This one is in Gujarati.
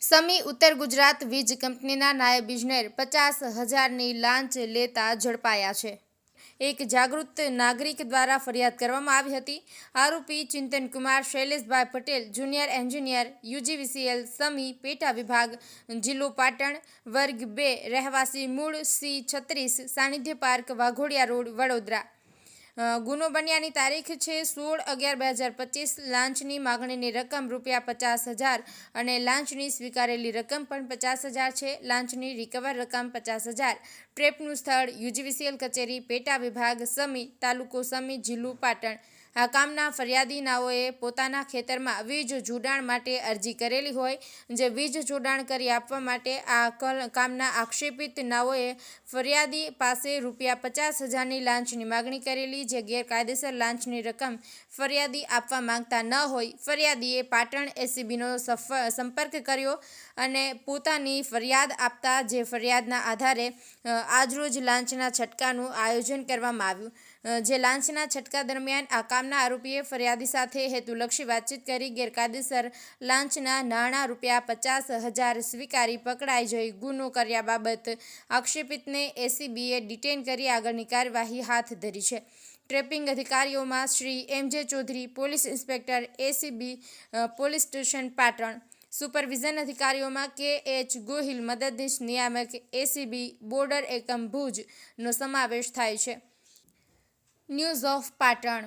સમી ઉત્તર ગુજરાત વીજ કંપનીના નાયબ ઇજનેર 50,000ની લાંચ લેતા ઝડપાયા છે। એક જાગૃત નાગરિક દ્વારા ફરિયાદ કરવામાં આવી હતી। આરોપી Chintankumar Shaileshbhai Patel, junior engineer, UGVCL Sami, પેટા વિભાગ, જિલ્લો પાટણ, વર્ગ 2, રહેવાસી, મૂળ C36, Sanidhya park, Waghodia road, Vadodara. ગુનો બન્યાની તારીખ છે 16/11/2025। લાંચની માગણીની રકમ ₹50,000 અને લાંચની સ્વીકારેલી રકમ પણ 50,000 છે। લાંચની રિકવર રકમ 50,000। ટ્રેપનું સ્થળ યુજીવીસીએલ કચેરી, પેટા વિભાગ, સમી, તાલુકો સમી, જિલ્લો પાટણ। આ કામના ફરિયાદી નાઓએ પોતાના ખેતરમાં વીજ જોડાણ માટે અરજી કરેલી હોય, જે વીજ જોડાણ કરી આપવા માટે આ કામના આક્ષેપિત નાઓએ ફરિયાદી પાસે ₹50,000ની લાંચની માગણી કરેલી, જે ગેરકાયદેસર લાંચની રકમ ફરિયાદી આપવા માંગતા ન હોય ફરિયાદીએ પાટણ એસીબીનો સંપર્ક કર્યો અને પોતાની ફરિયાદ આપતા જે ફરિયાદના આધારે આજરોજ લાંચના છટકાનું આયોજન કરવામાં આવ્યું। જે લાંચના છટકા દરમિયાન આ કામના આરોપીએ ફરિયાદી સાથે હેતુલક્ષી વાતચીત કરી ગેરકાયદેસર લાંચના નાણાં ₹50,000 સ્વીકારી પકડાઈ જઈ ગુનો કર્યા બાબત આક્ષેપિતને એસીબીએ ડિટેઇન કરી આગળની કાર્યવાહી હાથ ધરી છે। ટ્રેપિંગ અધિકારીઓમાં Shri M.J. Chaudhary, police inspector, ACB police station Patan. Supervision અધિકારીઓમાં K.H. ગોહિલ, મદદનીશ નિયામક, એસીબી બોર્ડર એકમ ભુજનો સમાવેશ થાય છે। News of Patan.